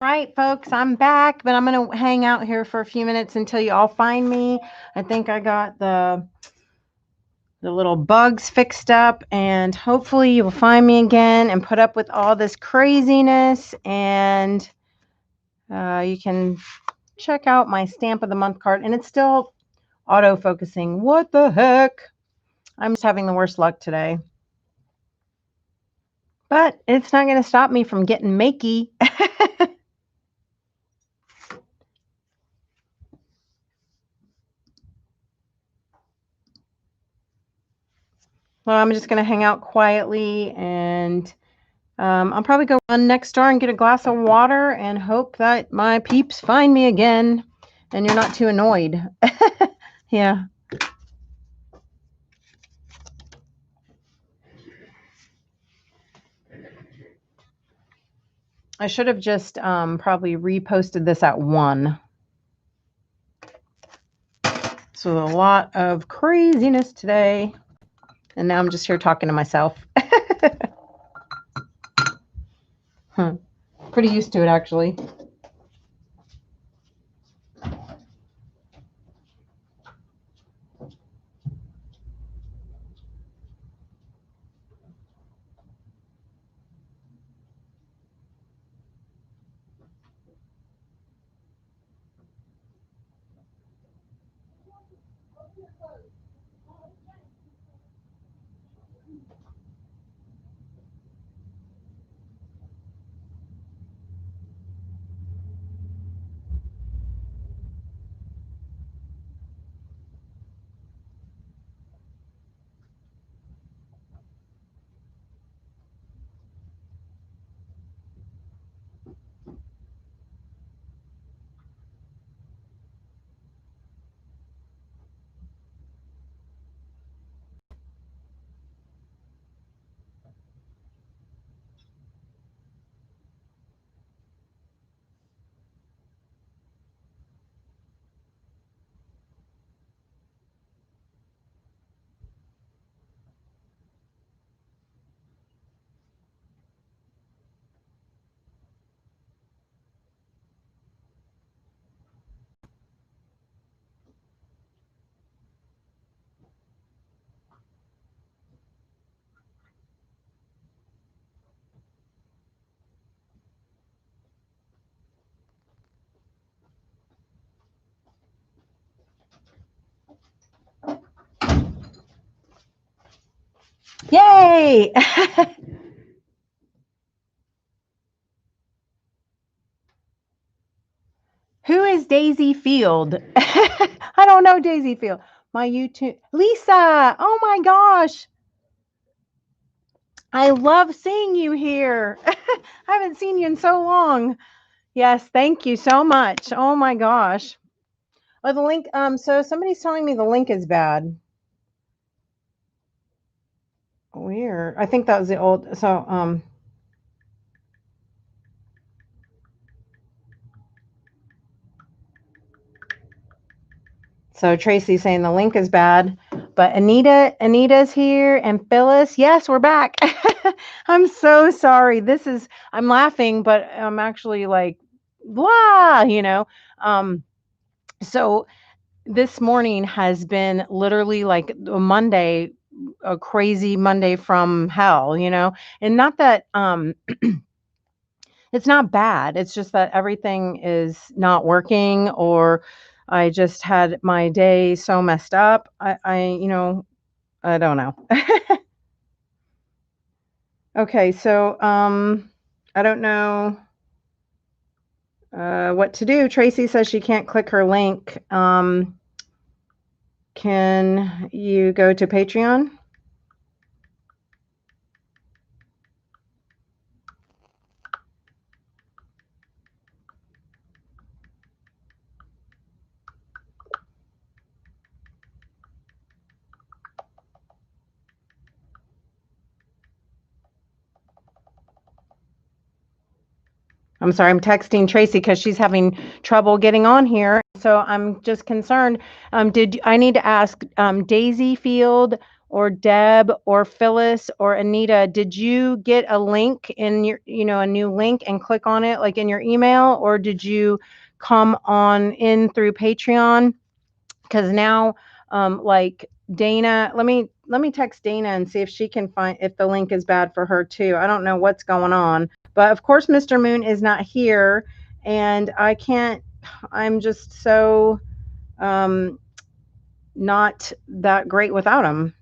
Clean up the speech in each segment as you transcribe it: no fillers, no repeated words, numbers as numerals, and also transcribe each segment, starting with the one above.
Right, folks, I'm back, but I'm going to hang out here for a few minutes until you all find me. I think I got the little bugs fixed up, and hopefully you will find me again and put up with all this craziness, and you can check out my stamp of the month card, and it's still auto-focusing. What the heck? I'm just having the worst luck today. But it's not going to stop me from getting makey. Well, I'm just going to hang out quietly, and I'll probably go run next door and get a glass of water and hope that my peeps find me again and you're not too annoyed. Yeah. I should have just probably reposted this at 1. So a lot of craziness today. And now I'm just here talking to myself. Pretty used to it, actually. Yay! Who is Daisy Field? I don't know Daisy Field. My YouTube. Lisa! Oh my gosh! I love seeing you here. I haven't seen you in so long. Yes, thank you so much. Oh my gosh. Oh, the link. So somebody's telling me the link is bad. Weird. I think that was the old. So Tracy's saying the link is bad, but Anita's here, and Phyllis. Yes, we're back. I'm so sorry. I'm laughing, but I'm actually like, blah, So this morning has been literally like a Monday, a crazy Monday from hell, and not that, it's not bad. It's just that everything is not working, or I just had my day so messed up. I don't know. Okay, so I don't know what to do. Tracy says she can't click her link. Can you go to Patreon? I'm sorry, I'm texting Tracy because she's having trouble getting on here. So I'm just concerned. I need to ask Daisy Field, or Deb or Phyllis or Anita, did you get a link in your, a new link and click on it like in your email, or did you come on in through Patreon? Because now, like Dana, let me text Dana and see if she can find if the link is bad for her too. I don't know what's going on, but of course, Mr. Moon is not here, and I can't. I'm just so not that great without him,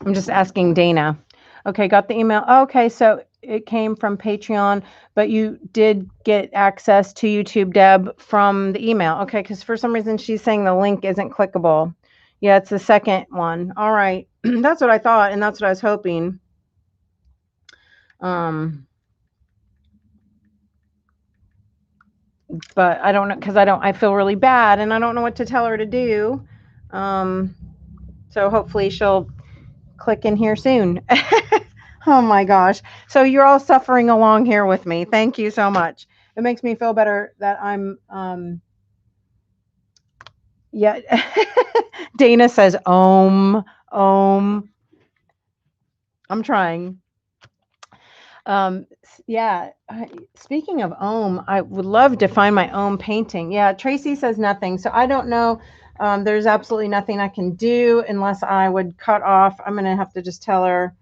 I'm just asking Dana. Okay, got the email. Okay, so it came from Patreon, but you did get access to YouTube, Deb, from the email. Okay, because for some reason she's saying the link isn't clickable. Yeah, it's the second one. All right. That's what I thought, and that's what I was hoping. But I don't know, because I feel really bad and I don't know what to tell her to do. So hopefully she'll click in here soon. Oh my gosh. So you're all suffering along here with me. Thank you so much. It makes me feel better that I'm yeah. Dana says Om. I'm trying. Yeah. Speaking of Om, I would love to find my Om painting. Yeah, Tracy says nothing. So I don't know. There's absolutely nothing I can do unless I would cut off. I'm gonna have to just tell her.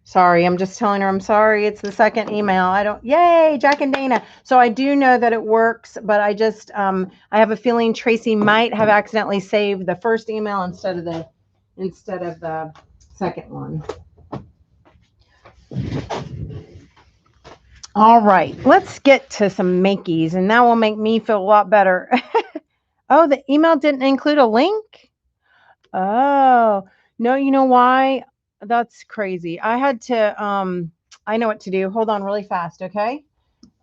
Sorry, I'm just telling her I'm sorry. It's the second email. Yay, Jack and Dana. So I do know that it works, but I just, I have a feeling Tracy might have accidentally saved the first email instead of the second one. All right, let's get to some makeys, and that will make me feel a lot better. Oh, the email didn't include a link? Oh, no, you know why? That's crazy. I had to, I know what to do. Hold on really fast, okay?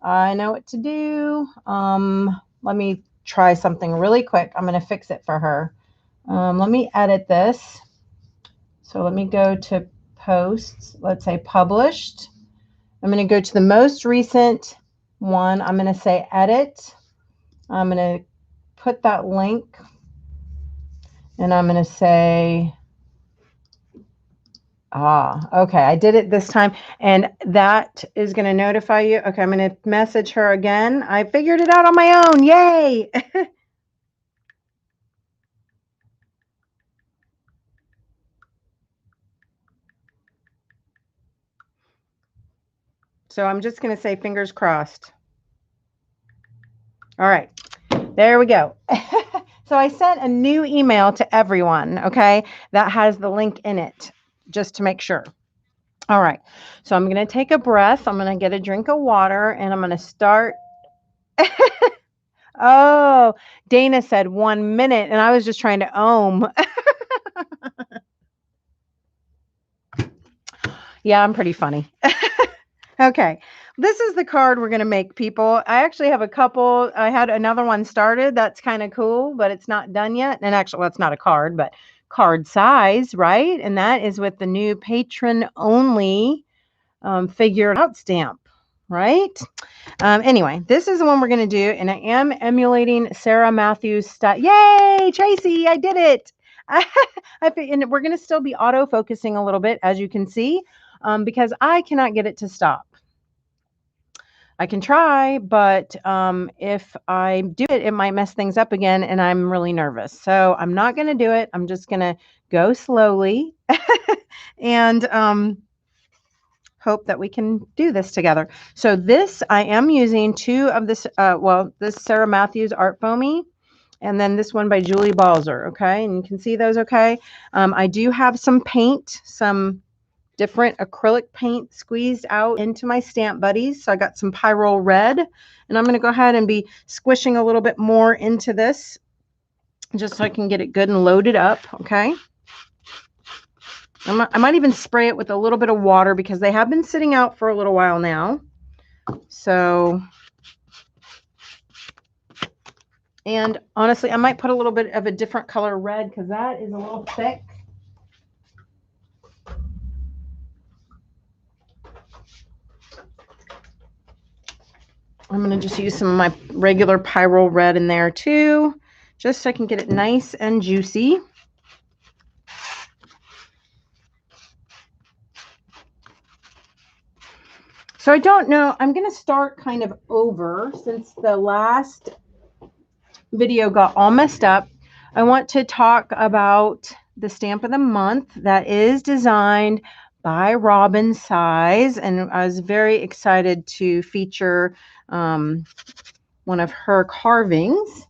I know what to do. Let me try something really quick. I'm going to fix it for her. Let me edit this. So let me go to posts. Let's say published. I'm going to go to the most recent one. I'm going to say edit. I'm going to put that link and I'm going to say, okay, I did it this time, and that is going to notify you. Okay, I'm going to message her again. I figured it out on my own. Yay! So I'm just going to say fingers crossed. All right, there we go. So I sent a new email to everyone, okay, that has the link in it, just to make sure. All right, so I'm going to take a breath. I'm going to get a drink of water, and I'm going to start. Oh, Dana said 1 minute, and I was just trying to ohm. Yeah, I'm pretty funny. Okay, this is the card we're going to make, people. I actually have a couple. I had another one started. That's kind of cool, but it's not done yet. And actually, well, it's not a card, but card size, right? And that is with the new patron only figure out stamp, right? Anyway, this is the one we're going to do, and I am emulating Sarah Matthews style. Yay, Tracy, I did it. And we're going to still be auto focusing a little bit, as you can see, because I cannot get it to stop. I can try, but if I do it, it might mess things up again, and I'm really nervous. So I'm not going to do it. I'm just going to go slowly and hope that we can do this together. So this, I am using two of this, this Sarah Matthews Art Foamy, and then this one by Julie Balzer, okay? And you can see those, okay? I do have some paint, some different acrylic paint squeezed out into my Stamp Buddies. So I got some Pyrrole Red, and I'm going to go ahead and be squishing a little bit more into this just so I can get it good and loaded up, okay? I might even spray it with a little bit of water because they have been sitting out for a little while now. So And honestly, I might put a little bit of a different color red because that is a little thick. I'm going to just use some of my regular Pyrrole red in there too, just so I can get it nice and juicy. So I don't know, I'm going to start kind of over since the last video got all messed up. I want to talk about the stamp of the month that is designed by Robin Size, and I was very excited to feature one of her carvings,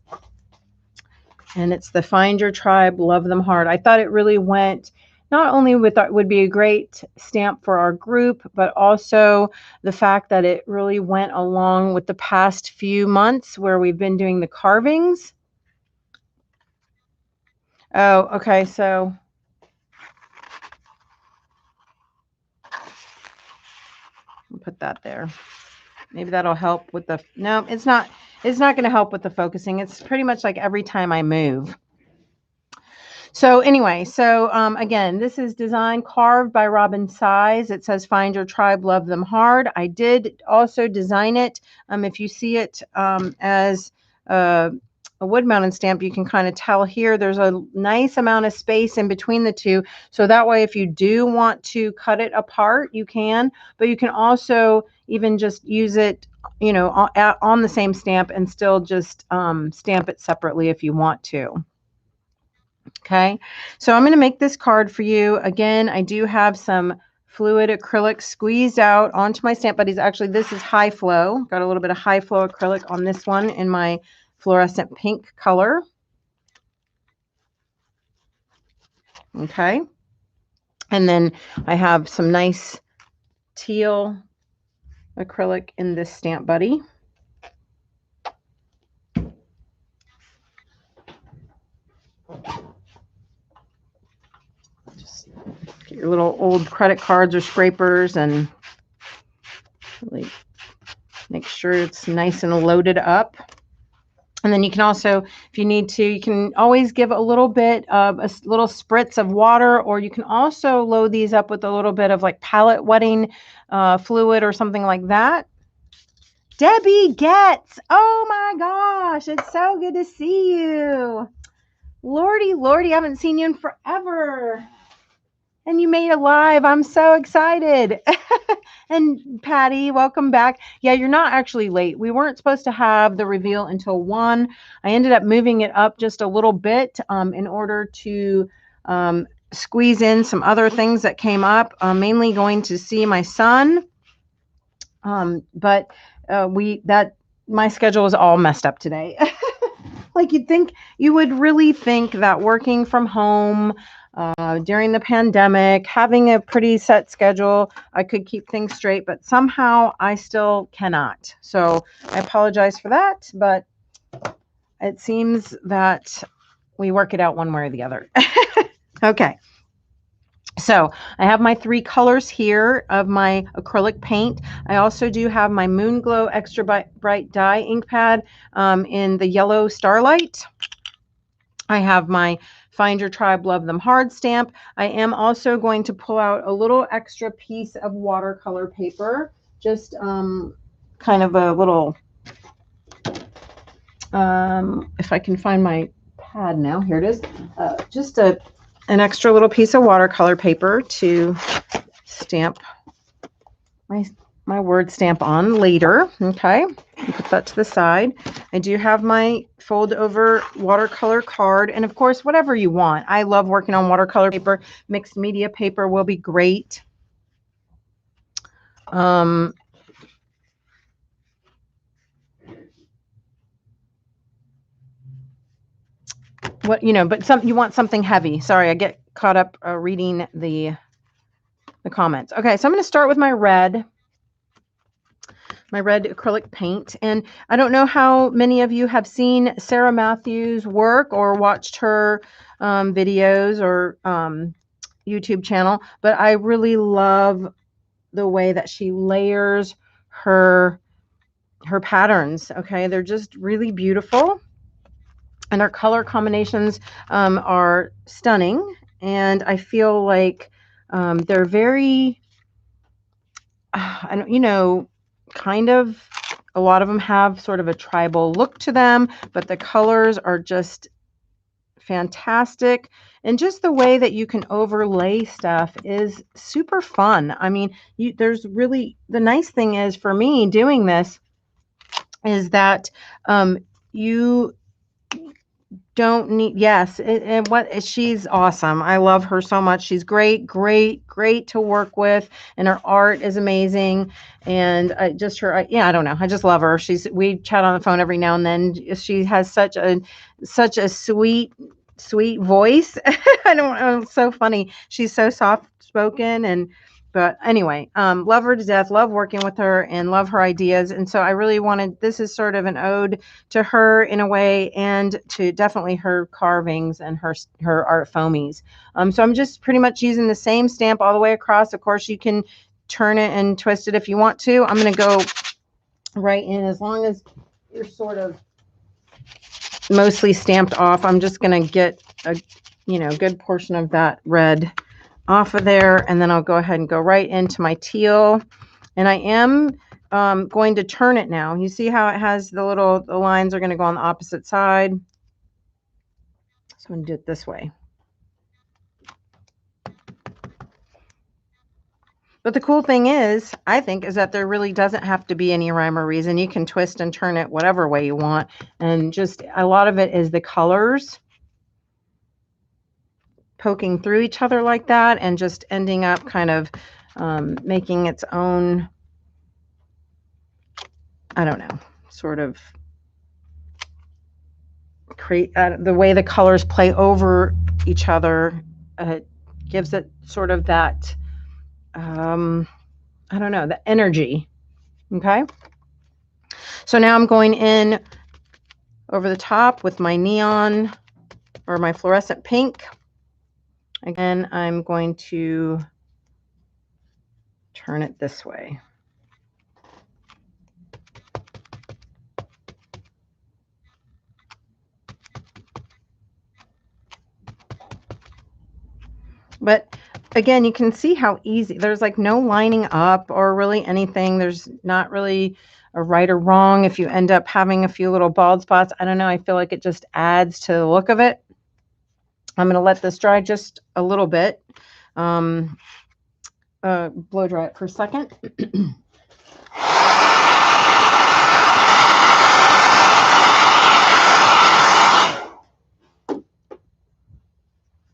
and it's the Find Your Tribe, Love Them Hard. I thought it really went not only with would be a great stamp for our group, but also the fact that it really went along with the past few months where we've been doing the carvings. Oh, okay, so I'll put that there. Maybe that'll help with the, no, it's not going to help with the focusing. It's pretty much like every time I move. So anyway, so again, this is designed, carved by Robin Size. It says Find Your Tribe, Love Them Hard. I did also design it. If you see it as a wood mounted stamp, you can kind of tell here there's a nice amount of space in between the two. So that way, if you do want to cut it apart, you can, but you can also even just use it, you know, on the same stamp and still just stamp it separately if you want to. Okay, so I'm going to make this card for you. Again, I do have some fluid acrylic squeezed out onto my Stamp Buddies. Actually, this is high flow. Got a little bit of high flow acrylic on this one in my fluorescent pink color. Okay, and then I have some nice teal acrylic in this Stamp Buddy. Just get your little old credit cards or scrapers and really make sure it's nice and loaded up. And then you can also, if you need to, you can always give a little bit of a little spritz of water, or you can also load these up with a little bit of like palette wetting fluid or something like that. Debbie Getz, oh my gosh, it's so good to see you. Lordy, I haven't seen you in forever. And you made it live. I'm so excited. And Patty, welcome back. Yeah, you're not actually late. We weren't supposed to have the reveal until 1. I ended up moving it up just a little bit in order to squeeze in some other things that came up. I'm mainly going to see my son. But my schedule was all messed up today. Like you would really think that working from home during the pandemic, having a pretty set schedule, I could keep things straight, but somehow I still cannot. So I apologize for that, but it seems that we work it out one way or the other. Okay. So I have my 3 colors here of my acrylic paint. I also do have my Moon Glow Extra Bright Dye ink pad in the yellow Starlight. I have my Find Your Tribe, Love Them Hard stamp. I am also going to pull out a little extra piece of watercolor paper, just kind of a little, if I can find my pad now, here it is, just an extra little piece of watercolor paper to stamp my word stamp on later. Okay, put that to the side. I do have my fold over watercolor card, and of course, whatever you want. I love working on watercolor paper. Mixed media paper will be great. But you want something heavy. Sorry, I get caught up reading the comments. Okay, so I'm going to start with my red acrylic paint. And I don't know how many of you have seen Sarah Matthews' work or watched her videos or YouTube channel, but I really love the way that she layers her patterns. Okay, they're just really beautiful. And our color combinations are stunning. And I feel like they're very, I don't, kind of, a lot of them have sort of a tribal look to them, but the colors are just fantastic. And just the way that you can overlay stuff is super fun. I mean, there's really, the nice thing is for me doing this is that you don't need, yes, and what, she's awesome. I love her so much. She's great, great, great to work with, and her art is amazing. And just her, yeah, I don't know, I just love her. We chat on the phone every now and then. She has such a sweet voice. I don't know, it's so funny. She's so soft spoken. And but anyway, love her to death, love working with her, and love her ideas. And so I really wanted, this is sort of an ode to her in a way, and to definitely her carvings and her art foamies. So I'm just pretty much using the same stamp all the way across. Of course, you can turn it and twist it if you want to. I'm going to go right in, as long as you're sort of mostly stamped off. I'm just going to get a good portion of that red off of there, and then I'll go ahead and go right into my teal. And I am going to turn it now. You see how it has the lines are going to go on the opposite side. So I'm going to do it this way. But the cool thing is, I think, is that there really doesn't have to be any rhyme or reason. You can twist and turn it whatever way you want. And just a lot of it is the colors poking through each other like that, and just ending up kind of making its own, I don't know, sort of create the way the colors play over each other. Gives it sort of that, I don't know, the energy. Okay. So now I'm going in over the top with my neon, or my fluorescent pink. Again, I'm going to turn it this way. But again, you can see how easy, there's like no lining up or really anything. There's not really a right or wrong if you end up having a few little bald spots. I don't know. I feel like it just adds to the look of it. I'm going to let this dry just a little bit. Blow dry it for a second.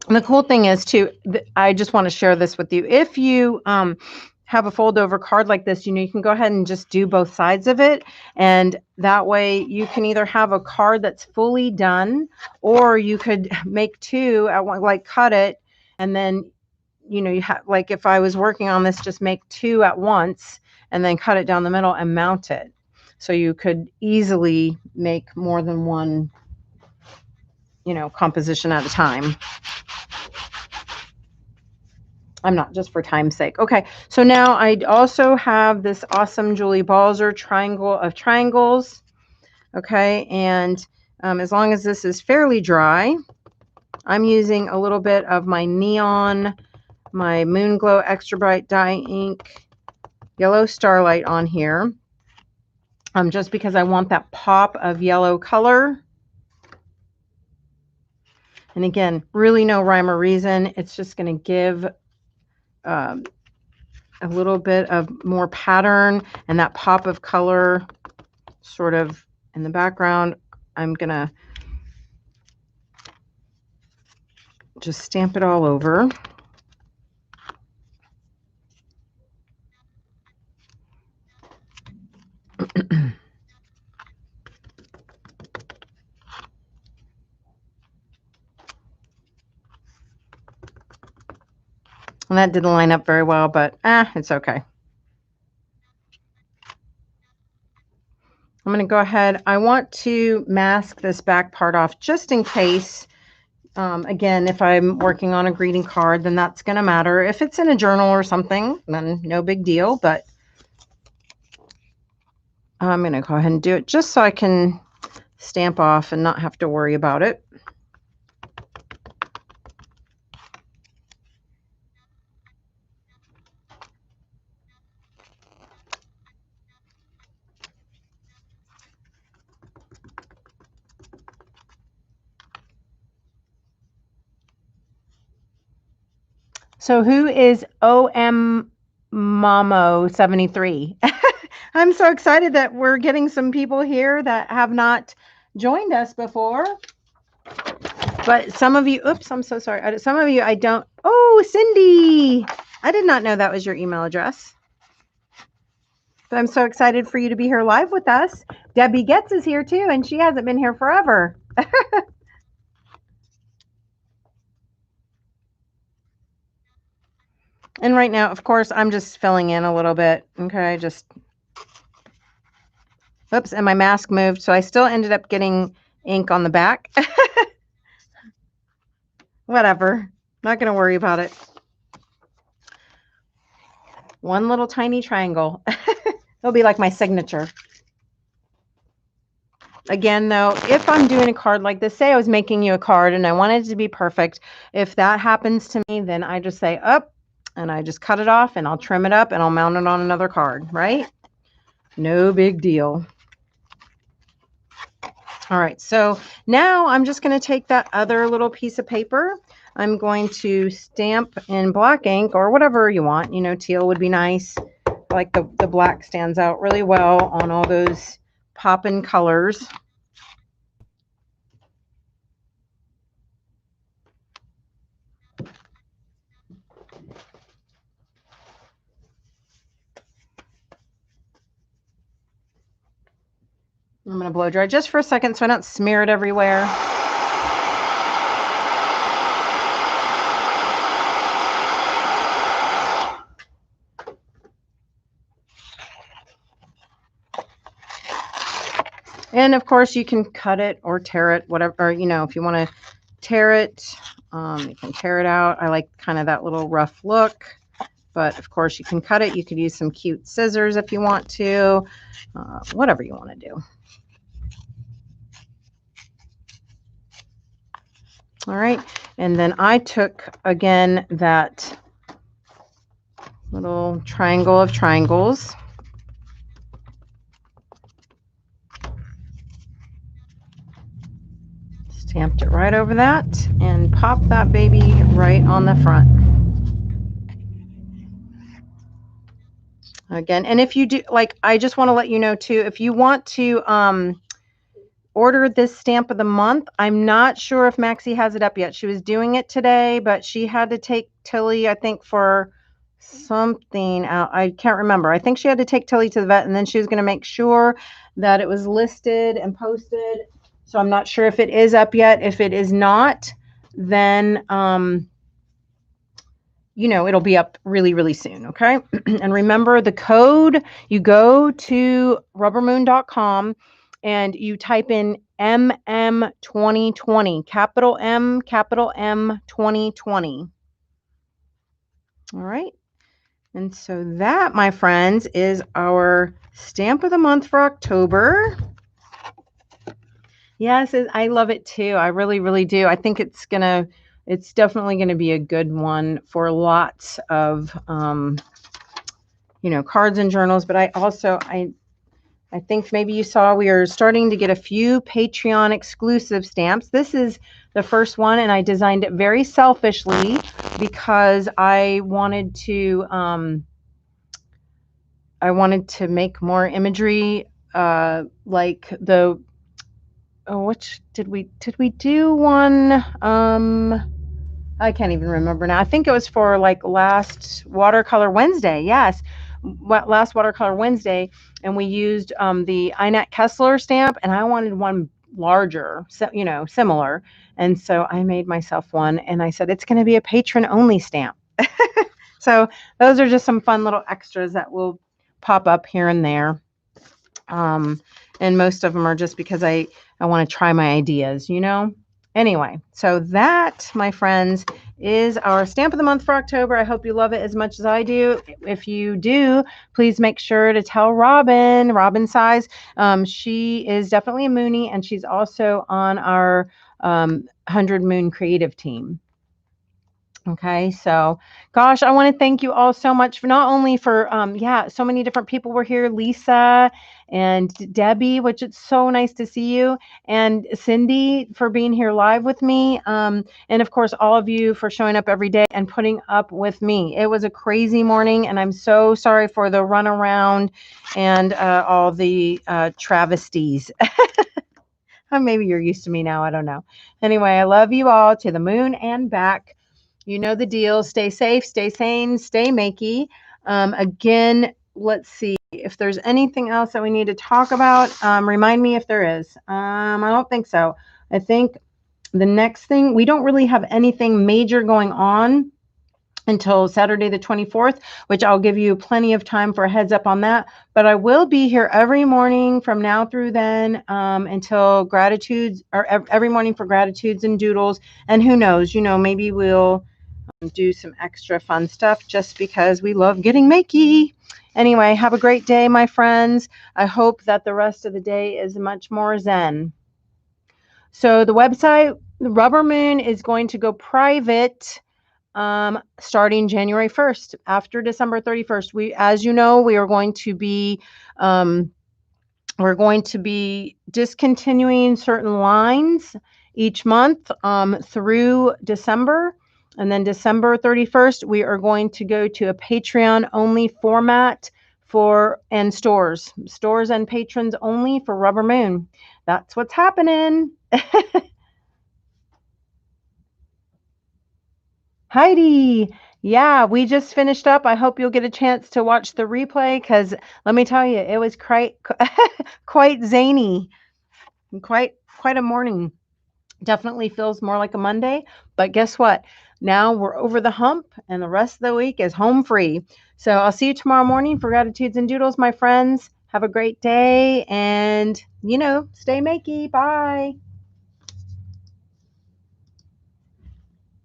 And the cool thing is too, I just want to share this with you. If you have a fold over card like this, you can go ahead and just do both sides of it. And that way you can either have a card that's fully done, or you could make two at one, like cut it. And then, you have, like if I was working on this, just make two at once and then cut it down the middle and mount it. So you could easily make more than one, composition at a time. I'm not, just for time's sake. Okay, so now I also have this awesome Julie Balzer triangle of triangles. Okay, and as long as this is fairly dry, I'm using a little bit of my neon, my Moon Glow Extra Bright Dye Ink Yellow Starlight on here, just because I want that pop of yellow color. And again, really no rhyme or reason. It's just going to give a little bit of more pattern and that pop of color sort of in the background. I'm going to just stamp it all over. And that didn't line up very well, but it's okay. I'm going to go ahead. I want to mask this back part off just in case. Again, if I'm working on a greeting card, then that's going to matter. If it's in a journal or something, then no big deal. But I'm going to go ahead and do it just so I can stamp off and not have to worry about it. So who is OM Mamo 73? I'm so excited that we're getting some people here that have not joined us before. But some of you, oops, I'm so sorry. Some of you I don't. Oh, Cindy. I did not know that was your email address. But I'm so excited for you to be here live with us. Debbie Getz is here too, and she hasn't been here forever. And right now, of course, I'm just filling in a little bit. Okay, just, oops, and my mask moved. So I still ended up getting ink on the back. Whatever. Not going to worry about it. One little tiny triangle. It'll be like my signature. Again, though, if I'm doing a card like this, say I was making you a card and I wanted it to be perfect. If that happens to me, then I just say up and I just cut it off and I'll trim it up and I'll mount it on another card, right? No big deal. All right, so now I'm just going to take that other little piece of paper. I'm going to stamp in black ink or whatever you want. You know, teal would be nice. Like the black stands out really well on all those poppin' colors. I'm going to blow dry just for a second so I don't smear it everywhere. And of course you can cut it or tear it, whatever, or, you know, if you want to tear it, you can tear it out. I like kind of that little rough look, but of course you can cut it. You could use some cute scissors if you want to, whatever you want to do. All right, and then I took, again, that little triangle of triangles. Stamped it right over that and pop that baby right on the front. Again, and if you do, like, I just want to let you know too, if you want to order this stamp of the month, I'm not sure if Maxie has it up yet. She was doing it today, but she had to take Tilly, I think, for something out. I can't remember. I think she had to take Tilly to the vet, and then she was going to make sure that it was listed and posted. So I'm not sure if it is up yet. If it is not, then you know, it'll be up really, really soon. Okay. And remember the code, you go to rubbermoon.com and you type in MM2020, capital M 2020. All right. And so that, my friends, is our stamp of the month for October. Yes, I love it too. I really, really do. I think it's definitely going to be a good one for lots of, you know, cards and journals. But I think maybe you saw we are starting to get a few Patreon exclusive stamps. This is the first one, and I designed it very selfishly because I wanted to make more imagery, like the. Oh, which did we do one? I can't even remember now. I think it was for like last Watercolor Wednesday. Yes, last Watercolor Wednesday, and we used the Inat Kessler stamp, and I wanted one larger, so, you know, similar, and so I made myself one, and I said it's going to be a patron only stamp. So those are just some fun little extras that will pop up here and there, and most of them are just because I want to try my ideas, you know. Anyway, so that, my friends, is our stamp of the month for October. I hope you love it as much as I do. If you do, please make sure to tell Robin Size. She is definitely a Moonie, and she's also on our 100 Moon creative team. Okay, so gosh, I want to thank you all so much for not only for so many different people were here, Lisa and Debbie, which it's so nice to see you, and Cindy for being here live with me, and of course all of you for showing up every day and putting up with me. It was a crazy morning, and I'm so sorry for the runaround and all the travesties. Maybe you're used to me now. I don't know. Anyway, I love you all to the moon and back. You know the deal. Stay safe, stay sane, stay makey. Again, let's see if there's anything else that we need to talk about. Remind me if there is. I don't think so. I think the next thing, we don't really have anything major going on until Saturday the 24th, which I'll give you plenty of time for a heads up on that. But I will be here every morning from now through then until gratitudes, or every morning for gratitudes and doodles. And who knows, maybe we'll do some extra fun stuff just because we love getting makey. Anyway, have a great day, my friends. I hope that the rest of the day is much more zen. So the website, Rubber Moon, is going to go private starting January 1st. After December 31st, as you know, we are going to be discontinuing certain lines each month through December. And then December 31st, we are going to go to a Patreon only format and stores and patrons only for Rubber Moon. That's what's happening. Heidi, yeah, we just finished up. I hope you'll get a chance to watch the replay because let me tell you, it was quite zany, quite a morning. Definitely feels more like a Monday, but guess what? Now we're over the hump and the rest of the week is home free. So I'll see you tomorrow morning for Gratitudes and Doodles, my friends. Have a great day and, stay makey. Bye.